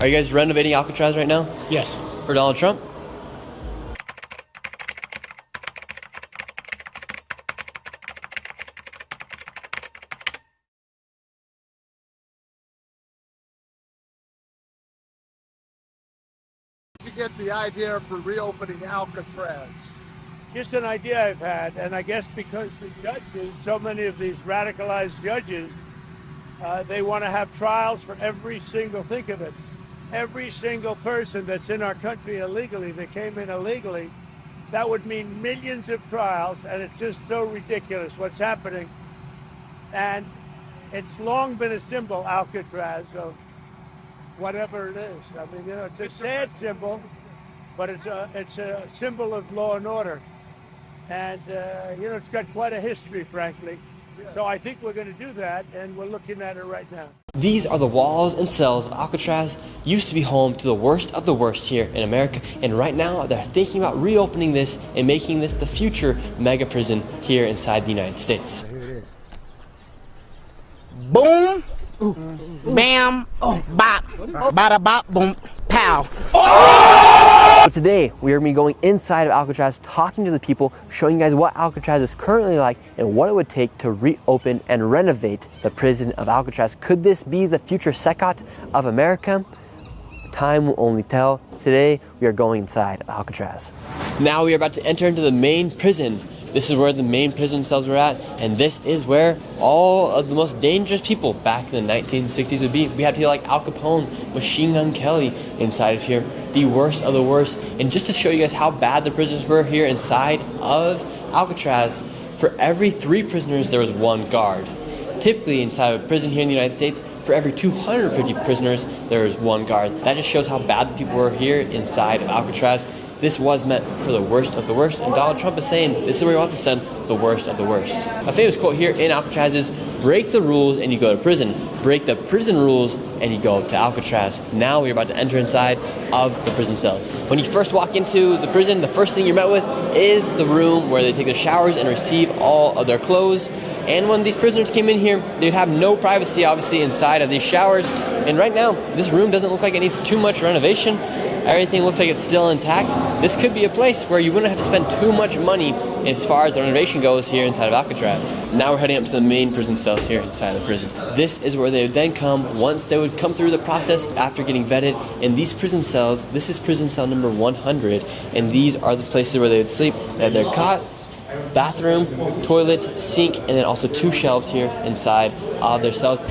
Are you guys renovating Alcatraz right now? Yes. For Donald Trump? Did you get the idea for reopening Alcatraz? Just an idea I've had, and I guess because the judges, so many of these radicalized judges, they want to have trials for every single, think of it, every single person that's in our country illegally, that came in illegally. That would mean millions of trials, and it's just so ridiculous what's happening. And it's long been a symbol, Alcatraz, of whatever it is. I mean, you know, it's a sad symbol, but it's a symbol of law and order. And, you know, it's got quite a history, frankly. So I think we're going to do that, and we're looking at it right now. These are the walls and cells of Alcatraz. Used to be home to the worst of the worst here in America, and right now they're thinking about reopening this and making this the future mega prison here inside the United States. Here it is. Boom, bam, bop, bada bop, boom, pow. So today we are going to be going inside of Alcatraz, talking to the people, showing you guys what Alcatraz is currently like and what it would take to reopen and renovate the prison of Alcatraz. Could this be the future Secot of America? Time will only tell. Today we are going inside of Alcatraz. Now we are about to enter into the main prison. This is where the main prison cells were at, and this is where all of the most dangerous people back in the 1960s would be. We had people like Al Capone, Machine Gun Kelly inside of here, the worst of the worst. And just to show you guys how bad the prisons were here inside of Alcatraz, for every 3 prisoners there was 1 guard. Typically inside of a prison here in the United States, for every 250 prisoners there is 1 guard. That just shows how bad the people were here inside of Alcatraz. This was meant for the worst of the worst, and Donald Trump is saying this is where we want to send the worst of the worst. A famous quote here in Alcatraz is, break the rules and you go to prison. Break the prison rules and you go to Alcatraz. Now we're about to enter inside of the prison cells. When you first walk into the prison, the first thing you're met with is the room where they take their showers and receive all of their clothes. And when these prisoners came in here, they'd have no privacy, obviously, inside of these showers. And right now, this room doesn't look like it needs too much renovation. Everything looks like it's still intact. This could be a place where you wouldn't have to spend too much money as far as the renovation goes here inside of Alcatraz. Now we're heading up to the main prison cells here inside the prison. This is where they would then come once they would come through the process after getting vetted. In these prison cells, this is prison cell number 100, and these are the places where they would sleep. They had their cot, bathroom, toilet, sink, and then also 2 shelves here inside of their cells.